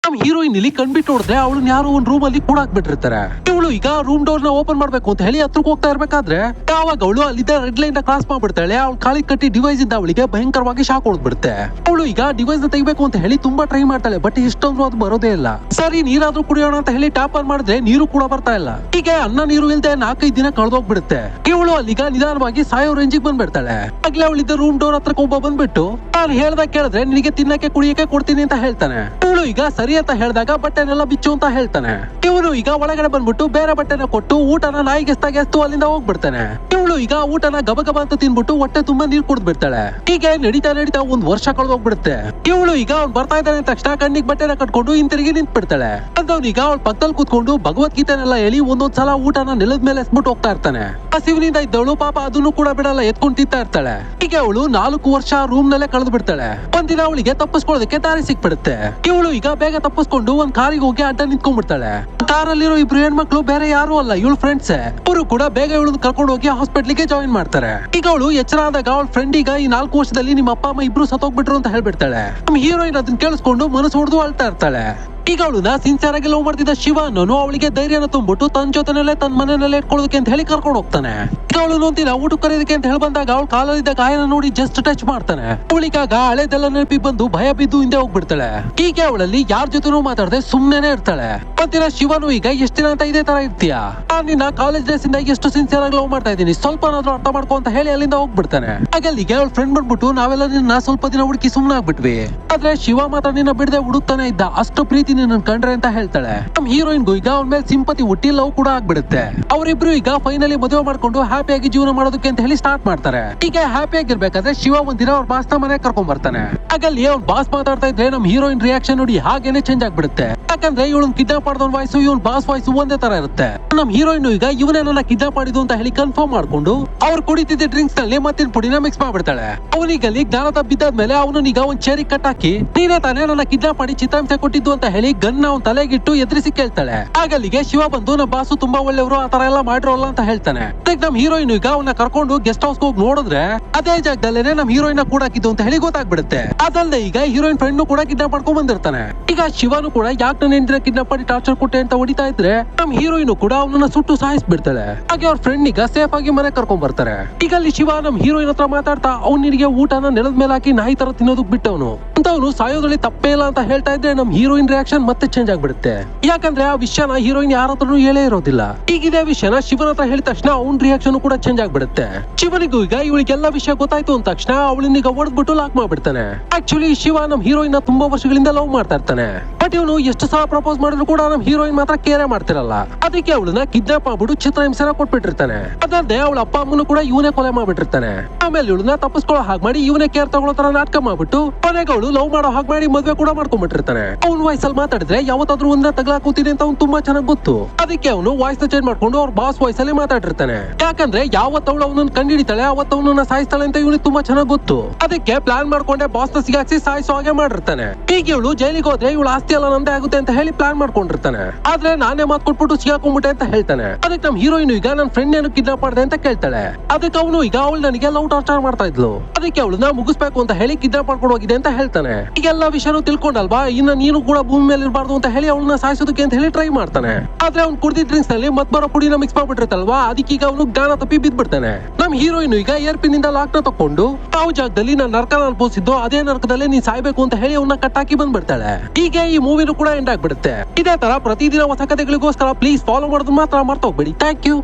ನಮ್ ಹೀರೋಯಿನ್ ಇಲ್ಲಿ ಕಣ್ಬಿಟ್ಟು ನೋಡಿದ್ರೆ ಅವಳನ್ನ ಯಾರೋ ಒಂದ್ ರೂಮ್ ಅಲ್ಲಿ ಕೂಡ ಹಾಕ್ಬಿಟ್ಟಿರ್ತಾರೆ. ಇವಳು ಈಗ ರೂಮ್ ಡೋರ್ ನ ಓಪನ್ ಮಾಡ್ಬೇಕು ಅಂತ ಹೇಳಿ ಹತ್ರಕ್ಕೆ ಹೋಗ್ತಾ ಇರ್ಬೇಕಾದ್ರೆ ಯಾವಾಗ ಅವಳು ಅಲ್ಲಿದ್ದ ರೆಡ್ ಲೈನ್ ನ ಕ್ರಾಸ್ ಮಾಡ್ಬಿಡ್ತಾಳೆ. ಅವಳು ಕಾಲಿ ಕಟ್ಟಿ ಡಿವೈಸ್ ಇಂದ ಅವಳಿಗೆ ಭಯಂಕರವಾಗಿ ಶಾಕ್ ಹೊಡೆದ್ಬಿಡುತ್ತೆ. ಅವಳು ಈಗ ಡಿವೈಸ್ ನ ತೆಗಿಬೇಕು ಅಂತ ಹೇಳಿ ತುಂಬಾ ಟ್ರೈ ಮಾಡ್ತಾಳೆ, ಬಟ್ ಇಷ್ಟೊಂದು ಅದು ಬರೋದೇ ಇಲ್ಲ. ಸರಿ ನೀರಾದ್ರೂ ಕುಡಿಯೋಣ ಅಂತ ಹೇಳಿ ಟ್ಯಾಪ್ ಆನ್ ಮಾಡಿದ್ರೆ ನೀರು ಕೂಡ ಬರ್ತಾ ಇಲ್ಲ. ಹೀಗೆ ಅನ್ನ ನೀರು ಇಲ್ದೆ 4-5 ದಿನ ಕಳೆದೋಗ್ಬಿಡುತ್ತೆ. ಇವಳು ಅಲ್ಲಿಗ ನಿಧಾನವಾಗಿ ಸಾಯೋ ರೇಂಜಿಗೆ ಬಂದ್ಬಿಡ್ತಾಳೆ. ಆಗ್ಲೇ ಅವಳಿದ್ದ ರೂಮ್ ಡೋರ್ ಹತ್ರಕ್ಕೆ ಒಬ್ಬ ಬಂದ್ಬಿಟ್ಟು ನಾನು ಹೇಳ್ದಾಗ ಕೇಳಿದ್ರೆ ನಿನಗೆ ತಿನ್ನಕ್ಕೆ ಕುಡಿಯಕ್ಕೆ ಕೊಡ್ತೀನಿ ಅಂತ ಹೇಳ್ತಾನೆ. ಇವಳು ಈಗ ಸರಿ ಅಂತ ಹೇಳಿದಾಗ ಬಟ್ಟೆನೆಲ್ಲ ಬಿಚ್ಚು ಅಂತ ಹೇಳ್ತಾನೆ. ಇವನು ಈಗ ಒಳಗಡೆ ಬಂದ್ಬಿಟ್ಟು ಬೇರೆ ಬಟ್ಟೆನ ಕೊಟ್ಟು ಊಟನ ನಾಯಿಗೆ ಎಸ್ತು ಅಲ್ಲಿಂದ ಹೋಗ್ಬಿಡ್ತಾನೆ. ಇವಳು ಈಗ ಊಟನ ಗಬಗಬ ಅಂತ ತಿನ್ಬಿಟ್ಟು ಹೊಟ್ಟೆ ತುಂಬಾ ನೀರ್ ಕುಡಿದ್ಬಿಡ್ತಾಳೆ. ಹೀಗೆ ನಡೀತಾ ನಡೀತಾ 1 ವರ್ಷ ಕಳೆದೋಗ್ಬಿಡುತ್ತೆ. ಇವಳು ಈಗ ಅವ್ನು ಬರ್ತಾ ಇದ್ದಾನೆ ತಕ್ಷಣ ಕಣ್ಣಿಗೆ ಬಟ್ಟೆನ ಕಟ್ಕೊಂಡು ಹಿಂತಿರುಗಿ ನಿಂತ್ಬಿಡ್ತಾಳೆ. ಅದವನೀಗ ಅವಳ ಪಕ್ಕದಲ್ಲಿ ಕೂತ್ಕೊಂಡು ಭಗವದ್ಗೀತೆನೆಲ್ಲ ಹೇಳಿ ಒಂದೊಂದ್ಸಲ ಊಟನ ನೆಲದ ಮೇಲೆ ಎಸ್ಬಿಟ್ಟು ಹೋಗ್ತಾ ಇರ್ತಾನೆ. ಹಸಿವಿನಿಂದ ಇದ್ದವಳು ಪಾಪ ಅದನ್ನು ಕೂಡ ಬಿಡಲ್ಲ, ಎತ್ಕೊಂಡು ತಿಂತಾ ಇರ್ತಾಳೆ. ಹೀಗೆ ಅವಳು 4 ವರ್ಷ ರೂಮ್ ನಲ್ಲೇ ಕಳೆದು ಬಿಡ್ತಾಳೆ. ಒಂದಿನ ಅವಳಿಗೆ ತಪ್ಪಿಸ್ಕೊಳ್ಳೋದಕ್ಕೆ ದಾರಿ ಸಿಕ್ಬಿಡುತ್ತೆ. ಇವಳು ಈಗ ಬೇಗ ತಪ್ಪಿಸ್ಕೊಂಡು ಒಂದ್ ಕಾರಿಗೆ ಹೋಗಿ ಅಡ್ಡ ನಿಂತ್ಕೊಂಡ್ಬಿಡ್ತಾಳೆ. ಕಾರಲ್ಲಿರೋ ಇಬ್ರು ಹೆಣ್ಮಕ್ಳು ಬೇರೆ ಯಾರು ಅಲ್ಲ, ಇವಳು ಫ್ರೆಂಡ್ಸ್. ಅವರು ಕೂಡ ಬೇಗ ಇವಳನ್ನ ಕರ್ಕೊಂಡು ಹೋಗಿ ಹಾಸ್ಪಿಟ್ಲಿಗೆ ಜಾಯಿನ್ ಮಾಡ್ತಾರೆ. ಈಗ ಅವಳು ಎಚ್ಚರ ಆದಾಗ ಅವಳ ಫ್ರೆಂಡ್ ಈಗ ಈ 4 ವರ್ಷದಲ್ಲಿ ನಿಮ್ಮ ಅಪ್ಪ ಅಮ್ಮ ಇಬ್ರು ಸತ್ತೋಗ್ಬಿಟ್ರು ಅಂತ ಹೇಳ್ಬಿಡ್ತಾಳೆ. ನಮ್ಮ ಹೀರೋಯಿನ್ ಅದನ್ನ ಕೇಳಿಸ್ಕೊಂಡು ಮನಸ್ಸು ಹೊಡೆದು ಅಳ್ತಾ ಇರ್ತಾಳೆ. ಈಗ ಅವಳನ್ನ ಸಿನ್ಸಿಯರ್ ಆಗಿ ಲವ್ ಮಾಡ್ತಿದ್ದ ಶಿವ ಅನ್ನೋನು ಅವಳಿಗೆ ಧೈರ್ಯನ ತುಂಬಿಟ್ಟು ತನ್ನ ಜೊತೆನಲ್ಲೇ ತನ್ನ ಮನೆಯಲ್ಲೇ ಇಟ್ಕೊಳ್ಳೋದಕ್ಕೆ ಅಂತ ಹೇಳಿ ಕರ್ಕೊಂಡು ಹೋಗ್ತಾನೆ. ಈಗ ಅವಳು ಒಂದಿನ ಊಟಕ್ಕೆ ಕರೆಯೋದಕ್ಕೆ ಅಂತ ಹೇಳಿ ಬಂದಾಗ ಅವಳು ಕಾಲಲ್ಲಿದ್ದ ಗಾಯನ ನೋಡಿ ಜಸ್ಟ್ ಟಚ್ ಮಾಡ್ತಾನೆ. ಅವಳಿಗಾಗ ಹಳೆದೆಲ್ಲ ನೆನಪಿಗೆ ಬಂದು ಭಯ ಬಿದ್ದು ಹಿಂದೆ ಹೋಗ್ಬಿಡ್ತಾಳೆ. ಹೀಗೆ ಅವಳಲ್ಲಿ ಯಾರ ಜೊತೆನೂ ಮಾತಾಡದೆ ಸುಮ್ನೆನೆ ಇರ್ತಾಳೆ. ಮತ್ತಿನ ಶಿವನು ಈಗ ಎಷ್ಟು ದಿನ ಅಂತ ಇದೇ ತರ ಇರ್ತೀಯಾ, ನಾನು ನಿನ್ನ ಕಾಲೇಜ್ ಡೇಸ್ ಇಂದ ಎಷ್ಟು ಸಿನ್ಸಿಯರ್ ಆಗಿ ಲವ್ ಮಾಡ್ತಾ ಇದ್ದೀನಿ, ಸ್ವಲ್ಪ ಏನಾದ್ರು ಅರ್ಥ ಮಾಡ್ಕೊ ಅಂತ ಹೇಳಿ ಅಲ್ಲಿಂದ ಹೋಗ್ಬಿಡ್ತಾನೆ. ಆಗ ಅಲ್ಲಿಗೆ ಅವಳ ಫ್ರೆಂಡ್ ಬಂದ್ಬಿಟ್ಟು ನಾವೆಲ್ಲ ನಿನ್ನ ಸ್ವಲ್ಪ ದಿನ ಹುಡುಕಿ ಸುಮ್ನೆ ಆಗ್ಬಿಟ್ವಿ, ಆದ್ರೆ ಶಿವ ಮಾತ್ರ ನಿನ್ನ ಬಿಡದೆ ಹುಡುಕ್ತಾನೆ ಇದ್ದ, ಅಷ್ಟು ಪ್ರೀತಿ ನಿನ್ನ ಕಂಡ್ರೆ ಅಂತ ಹೇಳ್ತಾಳೆ. ನಮ್ ಹೀರೋಯಿನ್ಗೂ ಈಗ ಅವನ ಮೇಲೆ ಸಿಂಪತಿ ಹುಟ್ಟಿ ಲವ್ ಕೂಡ ಆಗ್ಬಿಡುತ್ತೆ. ಅವರಿಬ್ರು ಈಗ ಫೈನಲಿ ಮದುವೆ ಮಾಡ್ಕೊಂಡು ಹ್ಯಾಪಿಯಾಗಿ ಜೀವನ ಮಾಡೋದಕ್ಕೆ ಅಂತ ಹೇಳಿ ಸ್ಟಾರ್ಟ್ ಮಾಡ್ತಾರೆ. ಈಗ ಹ್ಯಾಪಿ ಆಗಿರ್ಬೇಕಾದ್ರೆ ಶಿವ ಒಂದಿನ ಅವ್ರ ಬಾಸ್ ನ ಮನೆ ಕರ್ಕೊಂಡ್ ಬರ್ತಾನೆ. ಆಗಲ್ಲಿ ಅವ್ನ ಬಾಸ್ ಮಾತಾಡ್ತಾ ಇದ್ರೆ ನಮ್ ಹೀರೋಯಿನ್ ರಿಯಾಕ್ಷನ್ ನೋಡಿ ಹಾಗೇನೆ ಚೇಂಜ್ ಆಗ್ಬಿಡುತ್ತೆ. ಯಾಕಂದ್ರೆ ಇವಳು ಕಿಡ್ನಾಪ್ ಮಾಡಿದವನ್ ವಾಯ್ಸ್ ಇವನ್ ಬಾಸ್ ವಾಯ್ಸ್ ಒಂದೇ ತರ ಇರುತ್ತೆ. ನಮ್ ಹೀರೋಯಿನ್ ಈಗ ಇವನೇ ನನ್ನ ಕಿಡ್ನಾಪ್ ಮಾಡಿದ್ದು ಅಂತ ಹೇಳಿ ಕನ್ಫರ್ಮ್ ಮಾಡ್ಕೊಂಡು ಅವ್ರು ಕುಡಿತಿದ್ದ ಡ್ರಿಂಕ್ಸ್ ನಲ್ಲಿ ಮತ್ತಿನ ಪುಡಿನ ಮಿಕ್ಸ್ ಮಾಡ್ಬಿಡ್ತಾಳೆ. ಅವನಿಗಲ್ಲಿ ಜ್ಞಾನ ತಪ್ಪಿದ್ದಾದ್ಮೇಲೆ ಅವನೀಗ ಒಂದ್ ಚೇರಿಗೆ ಕಟ್ಟಾಕಿ ನೀನೇ ತಾನೇ ನನ್ನ ಕಿಡ್ನಾಪ್ ಮಾಡಿ ಚಿತ್ತಾಂಶ ಕೊಟ್ಟಿದ್ದು ಅಂತ ಹೇಳಿ ಗನ್ ಅವ್ನ ತಲೆಗಿಟ್ಟು ಎದುರಿಸಿ ಕೇಳ್ತಾಳೆ. ಆಗಲ್ಲಿಗೆ ಶಿವ ಬಂದು ನಮ್ಮ ಬಾಸು ತುಂಬಾ ಒಳ್ಳೆಯವರು, ಆತರ ಎಲ್ಲ ಮಾಡಿರೋಲ್ಲ ಅಂತ ಹೇಳ್ತಾನೆ. ನಮ್ ಹೀರೋಯಿನ್ ಈಗ ಅವನ್ನ ಕರ್ಕೊಂಡು ಗೆಸ್ಟ್ ಹೌಸ್ ಹೋಗಿ ನೋಡಿದ್ರೆ ಅದೇ ಜಾಗದಲ್ಲೇನೆ ನಮ್ ಹೀರೋಯಿನ್ ಕೂಡ ಹಾಕಿದ್ದು ಅಂತ ಹೇಳಿ ಗೊತ್ತಾಗ್ಬಿಡುತ್ತೆ. ಅದಲ್ಲದೆ ಈಗ ಹೀರೋಯಿನ್ ಫ್ರೆಂಡ್ ಕೂಡ ಕಿಡ್ನಾಪ್ ಮಾಡ್ಕೊಂಡ್ ಬಂದಿರ್ತಾನೆ. ಈಗ ಶಿವನು ಕೂಡ ಯಾಕೆ ನನ್ನ ಹೆಂಡತಿನ ಕಿಡ್ನಾಪ್ ಮಾಡಿ ಟಾರ್ಚರ್ ಕೊಟ್ಟೆ ಅಂತ ಹೊಡಿತಾ ಇದ್ರೆ ನಮ್ ಹೀರೋಯಿನ್ ಕೂಡ ಅವನನ್ನ ಸುಟ್ಟು ಸಾಯಿಸ್ಬಿಡ್ತಾಳೆ. ಹಾಗೆ ಅವ್ರ ಫ್ರೆಂಡ್ ಈಗ ಸೇಫ್ ಆಗಿ ಮನೆ ಕರ್ಕೊಂಡ್ ಬರ್ತಾರೆ. ಈಗ ಅಲ್ಲಿ ಶಿವ ನಮ್ ಹೀರೋಯಿನ್ ಹತ್ರ ಮಾತಾಡ್ತಾ ಅವ್ನ ನಿನಗೆ ಊಟನ ನೆಲದ ಮೇಲೆ ಹಾಕಿ ನಾಯಿ ತರ ತಿನ್ನೋದಕ್ ಬಿಟ್ಟವನು ಅಂತವನು ಸಾಯೋದ್ರಲ್ಲಿ ತಪ್ಪೇ ಇಲ್ಲ ಅಂತ ಹೇಳ್ತಾ ಇದ್ರೆ ನಮ್ ಹೀರೋಯಿನ್ ರಿಯಾಕ್ಷನ್ ಮತ್ತೆ ಚೇಂಜ್ ಆಗ್ಬಿಡುತ್ತೆ. ಯಾಕಂದ್ರೆ ಆ ವಿಷಯನ ಹೀರೋಯಿನ್ ಯಾರ ಹತ್ರನೂ ಹೇಳೇ ಇರೋದಿಲ್ಲ. ಈಗ ಇದೇ ವಿಷಯನ ಶಿವನ ಹತ್ರ ಹೇಳಿದ ತಕ್ಷಣ ಅವ್ನ ರಿಯಾಕ್ಷನ್ ಕೂಡ ಚೇಂಜ್ ಆಗ್ಬಿಡುತ್ತೆ. ಶಿವನಿಗೂ ಈಗ ಇವಳಿಗೆಲ್ಲ ವಿಷಯ ಗೊತ್ತಾಯ್ತು ಅಂದ ತಕ್ಷಣ ಅವಳನ್ನೀಗ ಹೊಡೆದ್ಬಿಟ್ಟು ಲಾಕ್ ಮಾಡ್ಬಿಡ್ತಾನೆ. ಆಕ್ಚುಲಿ ಶಿವ ನಮ್ ಹೀರೋಯಿನ್ ತುಂಬಾ ವರ್ಷಗಳಿಂದ ಲವ್ ಮಾಡ್ತಾ ಇರ್ತಾನೆ. ಬಟ್ ಇವನು ಎಷ್ಟು ಸಲ ಪ್ರಪೋಸ್ ಮಾಡಿದ್ರು ಕೂಡ ನಮ್ ಹೀರೋಯಿನ್ ಮಾತ್ರ ಕೇರೆ ಮಾಡ್ತಿರಲ್ಲ. ಅದಕ್ಕೆ ಅವಳನ್ನ ಕಿಡ್ನಾಪ್ ಮಾಡ್ಬಿಟ್ಟು ಚಿತ್ರಹಿಂಸೆನ ಕೊಟ್ಬಿಟ್ಟಿರ್ತಾನೆ. ಅದಲ್ಲದೆ ಅವಳ ಅಪ್ಪ ಅಮ್ಮನು ಕೂಡ ಇವನೇ ಕೊಲೆ ಮಾಡ್ಬಿಟ್ಟಿರ್ತಾನೆ. ಆಮೇಲೆ ಇವಳನ್ನ ತಪ್ಪಿಸ್ಕೊಳ್ಳೋ ಹಾಗೆ ಮಾಡಿ ಇವನೇ ಕೇರ್ ತಗೊಳ್ಳೋ ತರ ನಾಟಕ ಮಾಡ್ಬಿಟ್ಟು ಕೊನೆಗೆ ಅವಳು ಲವ್ ಮಾಡೋ ಹಾಗೆ ಮಾಡಿ ಮದ್ವೆ ಕೂಡ ಮಾಡ್ಕೊಂಡ್ಬಿಟ್ಟಿರ್ತಾನೆ. ಅವ್ನ ವಯಸ್ಸಲ್ಲಿ ಮಾತಾಡಿದ್ರೆ ಯಾವತ್ತಾದ್ರೂ ಒಂದ ತಗ್ಲಾಕೋತೀನಿ ಅಂತ ಅವ್ನು ತುಂಬಾ ಚೆನ್ನಾಗಿ ಗೊತ್ತು. ಅದಕ್ಕೆ ಅವನು ವಾಯ್ಸ್ ನ ಚೇಂಜ್ ಮಾಡ್ಕೊಂಡು ಅವ್ರ ಬಾಸ್ ವಾಯ್ಸ್ ಅಲ್ಲಿ ಮಾತಾಡಿರ್ತಾನೆ. ಯಾಕಂದ್ರೆ ಯಾವತ್ತವಳು ಅವನನ್ನ ಕಂಡಿಡಿತಾಳೆ ಅವತ್ತು ಅವನನ್ನ ಸಾಯಿಸ್ತಾಳೆ ಅಂತ ಇವನಿಗೆ ತುಂಬಾ ಚೆನ್ನಾಗಿ ಗೊತ್ತು. ಅದಕ್ಕೆ ಪ್ಲಾನ್ ಮಾಡ್ಕೊಂಡೆ ಬಾಸ್ ನ ಸಿಗಾಕ್ಸಿ ಸಾಯಿಸೋ ಹಾಗೆ ಮಾಡಿರ್ತಾನೆ. ಈಗ ಇವಳು ಜೈಲಿಗೆ ಹೋದ್ರೆ ಇವಳು ಆಸ್ತಿ ಎಲ್ಲ ನಂದೇ ಆಗುತ್ತೆ ಅಂತ ಹೇಳಿ ಪ್ಲಾನ್ ಮಾಡ್ಕೊಂಡಿರ್ತಾನೆ. ಆದ್ರೆ ನಾನೇ ಮಾತು ಕೊಟ್ಬಿಟ್ಟು ಸಿಗಾಕೊಂಡ್ಬಿಟ್ಟೆ ಅಂತ ಹೇಳ್ತಾನೆ. ಅದಕ್ಕೆ ನಮ್ ಹೀರೋಯಿನ್ ಈಗ ನನ್ನ ಫ್ರೆಂಡ್ ಏನು ಕಿಡ್ನಾಪ್ ಮಾಡಿದೆ ಅಂತ ಕೇಳ್ತಾಳೆ. ಅದಕ್ಕೆ ಅವನು ಈಗ ಅವಳು ನನಗೆ ಲವ್ ಟಾರ್ಚರ್ ಮಾಡ್ತಾ ಇದ್ಲು, ಅದಕ್ಕೆ ಅವಳನ್ನ ಮುಗಿಸ್ಬೇಕು ಅಂತ ಹೇಳಿ ಕಿಡ್ನಾಪ್ ಮಾಡ್ಕೊಂಡು ಹೋಗಿದೆ ಅಂತ ಹೇಳ್ತಾನೆ. ಈಗೆಲ್ಲ ವಿಷಯನೂ ತಿಳ್ಕೊಂಡಲ್ವಾ, ಇನ್ನ ನೀನು ಕೂಡ ಭೂಮಿ ಮೇಲೆ ಇರಬಾರ್ದು ಅಂತ ಹೇಳಿ ಅವಳನ್ನ ಸಾಯಿಸೋದಕ್ಕೆ ಅಂತ ಹೇಳಿ ಟ್ರೈ ಮಾಡ್ತಾನೆ. ಆದ್ರೆ ಅವ್ನು ಕುಡಿದ ಡ್ರಿಂಕ್ಸ್ ನಲ್ಲಿ ಮತ್ ಬರೋ ಪುಡಿನ ಮಿಕ್ಸ್ ಮಾಡ್ಬಿಟ್ಟಿರ್ತಲ್ವಾ, ಅದಕ್ಕೆ ಈಗ ಅವನು ಜ್ಞಾನ ತಪ್ಪಿ ಬಿದ್ಬಿಡ್ತಾನೆ. ನಮ್ ಹೀರೋಯಿನ್ ಈಗ ಏರ್ ಪಿನ್ ಇಂದ ಲಾಕ್ ನ ತಕೊಂಡು ಯಾವ ಜಾಗದಲ್ಲಿ ನಾನು ನರಕ ಅನುಭವಿಸಿದ್ದು ಅದೇ ನರಕದಲ್ಲೇ ನೀನ್ ಸಾಯ್ಬೇಕು ಅಂತ ಹೇಳಿ ಅವನ್ನ ಕಟ್ಟಾಕಿ ಬಂದ್ಬಿಡ್ತಾಳೆ. ಹೀಗೆ ಈ ಮೂವಿನೂ ಕೂಡ ಎಂಡ್ ಆಗ್ಬಿಡುತ್ತೆ. ಇದೇ ತರ ಪ್ರತಿದಿನ ಹೊಸ ಕಥೆಗಳಿಗೋಸ್ಕರ ಪ್ಲೀಸ್ ಫಾಲೋ ಮಾಡೋದು ಮಾತ್ರ ಮರ್ತೋಗ್ಬೇಡಿ. Thank you.